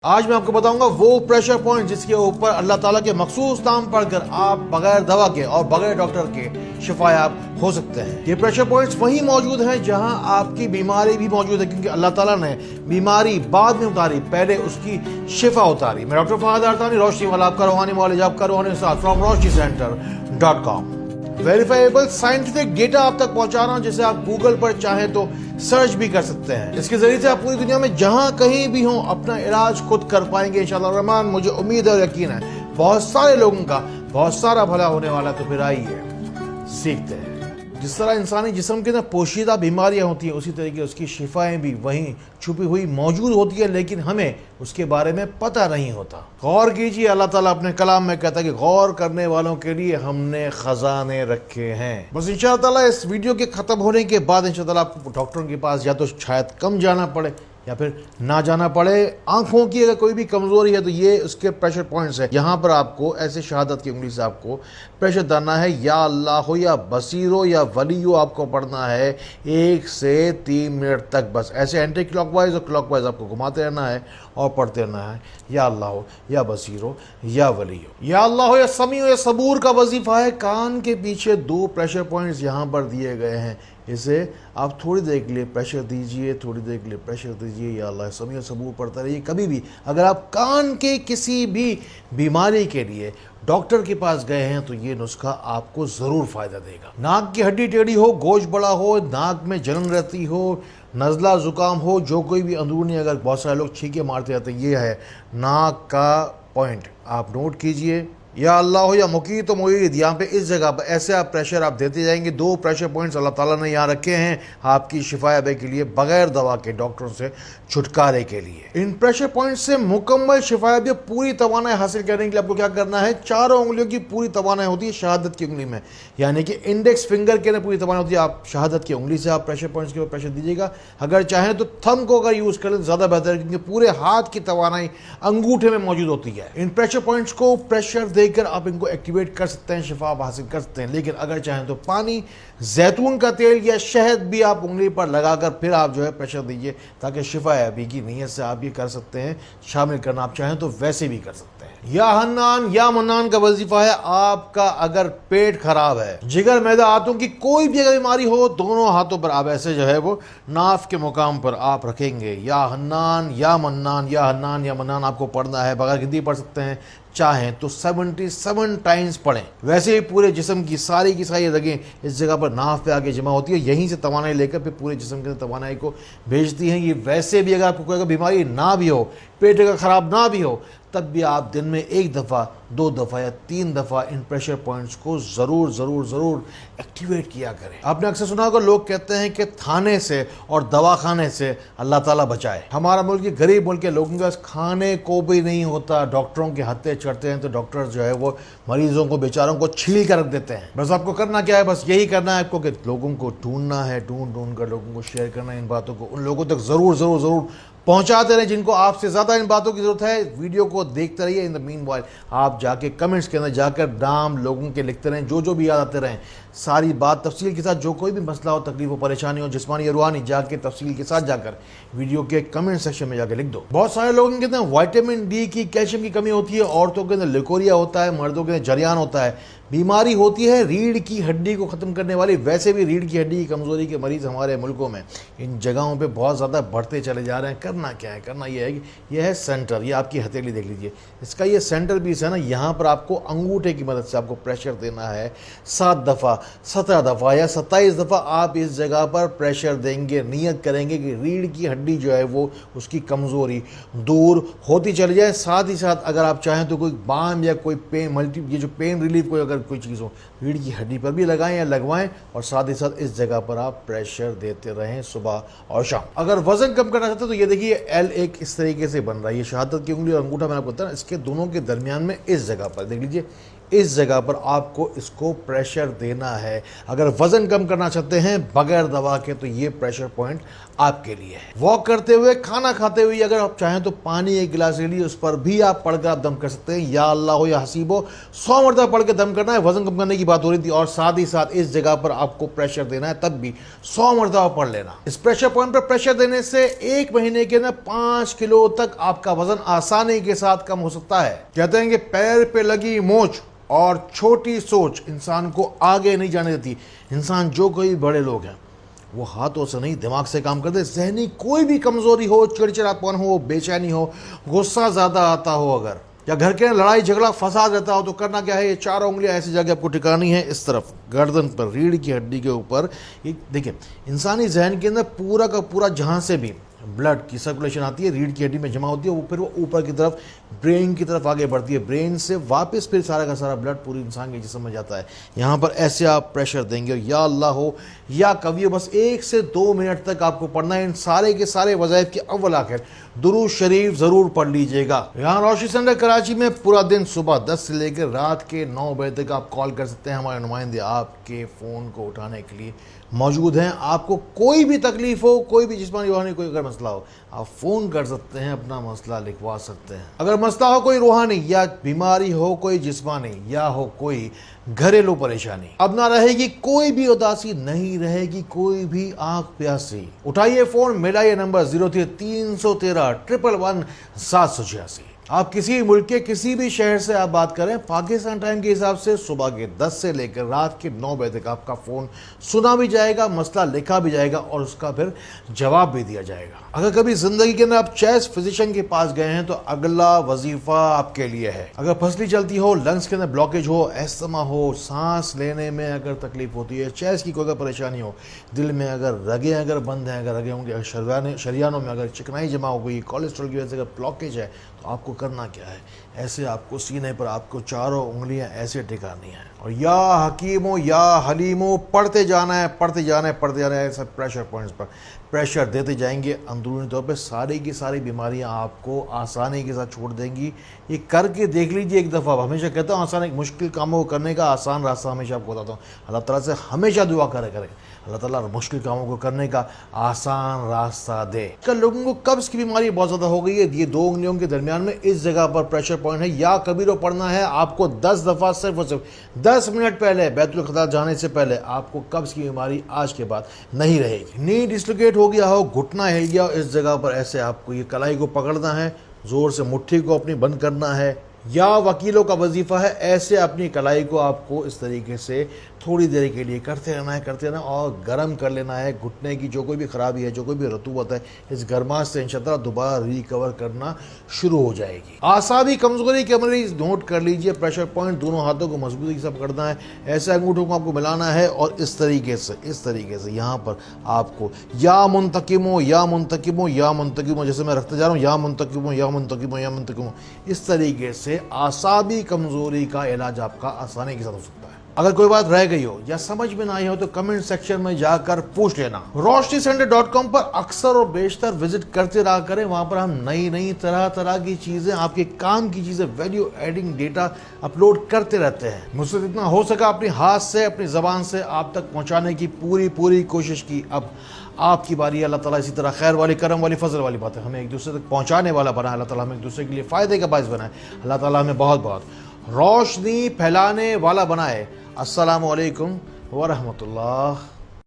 آج میں آپ کو بتاؤں گا وہ پریشر پوائنٹ جس کے اوپر اللہ تعالیٰ کے مخصوص نام پڑھ کر آپ بغیر دوا کے اور بغیر ڈاکٹر کے شفا یاب ہو سکتے ہیں۔ یہ پریشر پوائنٹس وہیں موجود ہیں جہاں آپ کی بیماری بھی موجود ہے، کیونکہ اللہ تعالیٰ نے بیماری بعد میں اتاری، پہلے اس کی شفا اتاری۔ میں ڈاکٹر فہد ارتانی، روشنی والا آپ کا روحانی معالج، آپ کا روحانی استاد from roshnicenter.com۔ Verifiable scientific data آپ تک پہنچا رہا ہوں جسے آپ گوگل پر چاہیں تو سرچ بھی کر سکتے ہیں۔ اس کے ذریعے سے آپ پوری دنیا میں جہاں کہیں بھی ہوں اپنا علاج خود کر پائیں گے انشاءاللہ الرحمن۔ مجھے امید ہے اور یقین ہے بہت سارے لوگوں کا بہت سارا بھلا ہونے والا، تو پھر آئیے سیکھتے ہیں۔ جس طرح انسانی جسم کے اندر پوشیدہ بیماریاں ہوتی ہیں، اسی طریقے اس کی شفائیں بھی وہیں چھپی ہوئی موجود ہوتی ہیں، لیکن ہمیں اس کے بارے میں پتہ نہیں ہوتا۔ غور کیجئے، اللہ تعالیٰ اپنے کلام میں کہتا ہے کہ غور کرنے والوں کے لیے ہم نے خزانے رکھے ہیں۔ بس انشاءاللہ تعالیٰ اس ویڈیو کے ختم ہونے کے بعد انشاءاللہ آپ کو ڈاکٹروں کے پاس یا تو شاید کم جانا پڑے یا پھر نہ جانا پڑے۔ آنکھوں کی اگر کوئی بھی کمزوری ہے تو یہ اس کے پریشر پوائنٹس ہیں۔ یہاں پر آپ کو ایسے شہادت کی انگلی سے آپ کو پریشر دانا ہے، یا اللہ ہو یا بصیر ہو یا ولی ہو، آپ کو پڑھنا ہے 1 سے 3 منٹ تک۔ بس ایسے اینٹی کلاک وائز اور کلاک وائز آپ کو گھماتے رہنا ہے اور پڑھتے رہنا ہے، یا اللہ ہو یا بصیر ہو یا ولی ہو، یا اللہ ہو یا سمیع ہو یا صبور۔ کا وظیفہ ہے کان کے پیچھے 2 پریشر پوائنٹس یہاں پر دیے گئے ہیں، اسے آپ تھوڑی دیر کے لیے پریشر دیجئے، تھوڑی دیر کے لیے پریشر دیجئے، یا اللہ سمیع و صبور پڑھتا رہیے۔ کبھی بھی اگر آپ کان کے کسی بھی بیماری کے لیے ڈاکٹر کے پاس گئے ہیں تو یہ نسخہ آپ کو ضرور فائدہ دے گا۔ ناک کی ہڈی ٹیڑھی ہو، گوشت بڑا ہو، ناک میں جلن رہتی ہو، نزلہ زکام ہو، جو کوئی بھی اندرونی، اگر بہت سارے لوگ چھینکے مارتے رہتے ہیں، یہ ہے ناک کا پوائنٹ، آپ نوٹ کیجئے۔ یا اللہ ہو یا مقیت و معید، یہاں پہ اس جگہ پر ایسے آپ پریشر آپ دیتے جائیں گے۔ 2 پریشر پوائنٹس اللہ تعالیٰ نے یہاں رکھے ہیں آپ کی شفا یابی کے لیے، بغیر دوا کے، ڈاکٹروں سے چھٹکارے کے لیے۔ ان پریشر پوائنٹس سے مکمل شفا یابی، پوری توانائی حاصل کرنے کے لیے آپ کو کیا کرنا ہے؟ 4 انگلیوں کی پوری توانائی ہوتی ہے شہادت کی انگلی میں، یعنی کہ انڈیکس فنگر کے اندر پوری توانائی ہوتی ہے۔ آپ شہادت کی انگلی سے آپ پریشر پوائنٹس کے اوپر پریشر دیجیے گا۔ اگر چاہیں تو تھم کو اگر یوز کریں زیادہ بہتر ہے، کیونکہ پورے ہاتھ کی توانائی انگوٹھے میں موجود ہوتی ہے۔ ان پریشر پوائنٹس کو پریشر دے کر آپ ان کو ایکٹیویٹ کر سکتے ہیں، شفا حاصل کر سکتے ہیں۔ لیکن اگر چاہیں تو پانی، زیتون کا تیل یا شہد بھی آپ انگلی پر لگا کر پھر آپ جو ہے پریشر دیجئے، تاکہ شفا یابی کی نیت سے آپ یہ کر سکتے ہیں۔ شامل کرنا آپ چاہیں تو ویسے بھی کر سکتے ہیں۔ یا حنان یا منان کا وظیفہ ہے آپ کا اگر پیٹ خراب ہے، جگر، معدہ، ہاتھوں کی کوئی بھی اگر بیماری ہو، دونوں ہاتھوں پر آپ ایسے جو ہے وہ ناف کے مقام پر آپ رکھیں گے۔ یا حنان یا منان، یا حنان یا منان آپ کو پڑھنا ہے، بغیر گنتی پڑھ سکتے ہیں، چاہیں تو 77 ٹائمز پڑھیں۔ ویسے ہی پورے جسم کی ساری رگیں اس جگہ پر ناف پہ آگے جمع ہوتی ہے، یہیں سے توانائی لے کر پھر پورے جسم کے توانائی کو بھیجتی ہیں۔ یہ ویسے بھی اگر آپ کو کوئی بیماری نہ بھی ہو، پیٹ اگر خراب نہ بھی ہو، تب بھی آپ دن میں 1 دفعہ، 2 دفعہ یا 3 دفعہ ان پریشر پوائنٹس کو ضرور ایکٹیویٹ کیا کریں۔ آپ نے اکثر سنا ہوگا لوگ کہتے ہیں کہ تھانے سے اور دواخانے سے اللہ تعالیٰ بچائے۔ ہمارا ملک یہ غریب ملک کے لوگوں کے پاس کھانے کو بھی نہیں ہوتا، ڈاکٹروں کے ہتھے چڑھتے ہیں تو ڈاکٹر جو ہے وہ مریضوں کو، بیچاروں کو چھیل کر رکھ دیتے ہیں۔ بس آپ کو کرنا کیا ہے؟ بس یہی کرنا ہے آپ کو کہ لوگوں کو ڈھونڈنا ہے، ڈھونڈ کر لوگوں کو شیئر کرنا ہے ان باتوں کو، ان لوگوں تک ضرور پہنچاتے رہیں جن کو آپ سے زیادہ ان باتوں کی ضرورت ہے۔ ویڈیو کو دیکھتے رہیے، ان دا مین وائل آپ جا کے کمنٹس کے اندر جا کر نام لوگوں کے لکھتے رہیں، جو بھی یاد آتے رہیں، ساری بات تفصیل کے ساتھ، جو کوئی بھی مسئلہ ہو، تکلیف ہو، پریشانی ہو، جسمانی یا روحانی، جا کے تفصیل کے ساتھ جا کر ویڈیو کے کمنٹ سیکشن میں جا کے لکھ دو۔ بہت سارے لوگوں کے اندر وائٹامن ڈی کی، کیلشیم کی کمی ہوتی ہے، عورتوں کے اندر لیکوریا ہوتا ہے، مردوں کے اندر جریان ہوتا ہے۔ بیماری ہوتی ہے ریڑھ کی ہڈی کو ختم کرنے والی۔ ویسے بھی ریڑھ کی ہڈی کی کمزوری کے مریض ہمارے ملکوں میں ان جگہوں پہ بہت زیادہ بڑھتے چلے جا رہے ہیں۔ کرنا کیا ہے؟ کرنا یہ ہے کہ یہ ہے سینٹر، یہ آپ کی ہتھیلی دیکھ لیجئے، اس کا یہ سینٹر پیس ہے نا، یہاں پر آپ کو انگوٹھے کی مدد سے آپ کو پریشر دینا ہے 7 دفعہ، 17 دفعہ یا 27 دفعہ آپ اس جگہ پر پریشر دیں گے۔ نیت کریں گے کہ ریڑھ کی ہڈی جو ہے وہ اس کی کمزوری دور ہوتی چلی جائے۔ ساتھ ہی ساتھ اگر آپ چاہیں تو کوئی بام یا کوئی پین، یہ جو پین ریلیف کوئی اگر کوئی چیز ہو، ریڑھ کی ہڈی پر بھی لگائیں یا لگوائیں، اور ساتھ ہی ساتھ اس جگہ پر آپ پریشر دیتے رہیں صبح اور شام۔ اگر وزن کم کرنا چاہتے ہیں تو یہ دیکھیے ایل ایک اس طریقے سے بن رہا ہے، یہ شہادت کی انگلی اور انگوٹھا میں نے آپ کو بتایا، اس کے دونوں کے درمیان میں اس جگہ پر دیکھ لیجئے اس جگہ پر آپ کو اس کو پریشر دینا ہے. اگر وزن کم کرنا چاہتے ہیں بغیر دوا کے تو یہ پریشر پوائنٹ آپ کے لیے ہے. واک کرتے ہوئے, کھانا کھاتے ہوئے اگر آپ چاہیں تو پانی ایک گلاس لے لیے, اس پر بھی آپ پڑھ کر آپ دم کر سکتے ہیں. یا اللہ ہو یا حسیب ہو 100 مرتبہ پڑھ کے دم کرنا ہے. وزن کم کرنے کی بات ہو رہی تھی, اور ساتھ ہی ساتھ اس جگہ پر آپ کو پریشر دینا ہے, تب بھی 100 مرتبہ پڑھ لینا. اس پریشر پوائنٹ پر پریشر دینے سے 1 مہینے کے اندر 5 کلو تک آپ کا وزن آسانی کے ساتھ کم ہو سکتا ہے. کہتے ہیں کہ پیر پہ لگی موچ اور چھوٹی سوچ انسان کو آگے نہیں جانے دیتی. انسان جو کوئی بڑے لوگ ہیں وہ ہاتھوں سے نہیں دماغ سے کام کرتے. ذہنی کوئی بھی کمزوری ہو, چڑچڑاپن ہو, بے چینی ہو, غصہ زیادہ آتا ہو, اگر یا گھر کے لڑائی جھگڑا فساد رہتا ہو, تو کرنا کیا ہے, یہ 4 انگلیاں ایسی جگہ آپ کو ٹکانی ہے, اس طرف گردن پر, ریڑھ کی ہڈی کے اوپر. یہ دیکھیں انسانی ذہن کے اندر پورا کا پورا جہاں سے بھی بلڈ کی سرکولیشن آتی ہے ریڑھ کی ہڈی میں جمع ہوتی ہے, وہ پھر وہ اوپر کی طرف برین کی طرف آگے بڑھتی ہے. برین سے واپس پھر سارا کا سارا بلڈ پوری انسان کے جسم میں جاتا ہے. یہاں پر ایسے آپ پریشر دیں گے, یا اللہ ہو یا کبھی ہو, بس 1 سے 2 منٹ تک آپ کو پڑھنا ہے. ان سارے کے سارے وظائف کے اول آخر درود شریف ضرور پڑھ لیجئے گا. یہاں روشنی سینٹر کراچی میں پورا دن صبح 10 سے لے کر رات کے 9 بجے تک آپ کال کر سکتے ہیں. ہمارے نمائندے آپ کے فون کو اٹھانے کے لیے موجود ہیں. آپ کو کوئی بھی تکلیف ہو, کوئی بھی جسمانی روحانی کوئی اگر مسئلہ ہو, آپ فون کر سکتے ہیں, اپنا مسئلہ لکھوا سکتے ہیں. اگر مسئلہ ہو کوئی روحانی, یا بیماری ہو کوئی جسمانی, یا ہو کوئی گھریلو پریشانی, اب نہ رہے گی کوئی بھی اداسی, نہیں رہے گی کوئی بھی آنکھ پیاسی, اٹھائیے فون, ملائیے نمبر 0313 111 786. آپ کسی ملک کے کسی بھی شہر سے آپ بات کریں, پاکستان ٹائم کے حساب سے صبح کے 10 سے لے کر رات کے 9 بجے تک آپ کا فون سنا بھی جائے گا, مسئلہ لکھا بھی جائے گا, اور اس کا پھر جواب بھی دیا جائے گا. اگر کبھی زندگی کے اندر آپ چیسٹ فزیشین کے پاس گئے ہیں تو اگلا وظیفہ آپ کے لیے ہے. اگر پھسلی چلتی ہو, لنگس کے اندر بلاکیج ہو, ایستھما ہو, سانس لینے میں اگر تکلیف ہوتی ہے, چیسٹ کی کوئی اگر پریشانی ہو, دل میں اگر رگیں اگر بند ہیں, اگر رگیں ہوں گے, شریانوں میں اگر چکنائی جمع ہو گئی, کولیسٹرول کی وجہ سے اگر بلاکیج ہے, تو آپ کو کرنا کیا ہے, ایسے آپ کو سینے پر آپ کو 4 انگلیاں ایسے ٹکانی ہیں, اور یا حکیمو یا حلیمو پڑھتے جانا ہے, پڑھتے جانا ہے, پڑھتے جانا ہے. سب پریشر پوائنٹس پر پریشر دیتے جائیں گے. اندرونی طور پہ ساری کی ساری بیماریاں آپ کو آسانی کے ساتھ چھوڑ دیں گی. یہ کر کے دیکھ لیجئے ایک دفعہ. ہمیشہ کہتا ہوں آسان, ایک مشکل کاموں کو کرنے کا آسان راستہ ہمیشہ آپ کو بتاتا ہوں. اللہ تعالیٰ سے ہمیشہ دعا کرے اللہ تعالیٰ مشکل کاموں کو کرنے کا آسان راستہ دے. کل لوگوں کو قبض کی بیماری بہت زیادہ ہو گئی ہے. یہ 2 انگلیوں کے درمیان میں اس جگہ پر پریشر پوائنٹ ہے. یا کبیرو پڑھنا ہے آپ کو 10 دفعہ, صرف اور صرف 10 منٹ پہلے بیت الخلاء جانے سے پہلے آپ کو قبض کی بیماری آج کے بعد نہیں رہے گی. نی ڈسلوکیٹ ہو گیا ہو, گھٹنا ہل گیا ہو, اس جگہ پر ایسے آپ کو یہ کلائی کو پکڑنا ہے, زور سے مٹھی کو اپنی بند کرنا ہے, یا وکیلوں کا وظیفہ ہے ایسے اپنی کلائی کو آپ کو اس طریقے سے تھوڑی دیر کے لیے کرتے رہنا اور گرم کر لینا ہے. گھٹنے کی جو کوئی بھی خرابی ہے, جو کوئی بھی رطوبت ہے, اس گرماش سے انشاءاللہ دوبارہ ریکور کرنا شروع ہو جائے گی. اعصابی کمزوری کے مریض نوٹ کر لیجئے, پریشر پوائنٹ دونوں ہاتھوں کو مضبوطی سے پکڑنا ہے, ایسے انگوٹھوں کو آپ کو ملانا ہے, اور اس طریقے سے یہاں پر آپ کو یا منتقمو یا منتقمو یا منتقمو, جیسے میں رکھتے جا رہا ہوں, یا منتقمو یا منتقمو یا منتقمو, اس طریقے سے اعصابی کمزوری کا علاج آپ کا آسانی کے ساتھ ہو سکتا ہے. اگر کوئی بات رہ گئی ہو یا سمجھ میں نہ آئی ہو تو کمنٹ سیکشن میں جا کر پوچھ لینا. roshnicenter.com پر اکثر اور بیشتر وزٹ کرتے رہا کریں. وہاں پر ہم نئی طرح کی چیزیں, آپ کے کام کی چیزیں, ویلیو ایڈنگ ڈیٹا اپلوڈ کرتے رہتے ہیں. مجھ سے جتنا ہو سکا اپنی ہاتھ سے, اپنی زبان سے آپ تک پہنچانے کی پوری کوشش کی. اب آپ کی باری ہے. اللہ تعالیٰ اسی طرح خیر والی, کرم والی, فضل والی باتیں ہمیں ایک دوسرے تک پہنچانے والا بنا ہے. اللہ تعالیٰ ہمیں ایک دوسرے کے لیے فائدے کا باعث بنائے. اللہ تعالیٰ ہمیں بہت روشنی پھیلانے والا بنائے. السلام علیکم ورحمۃ اللہ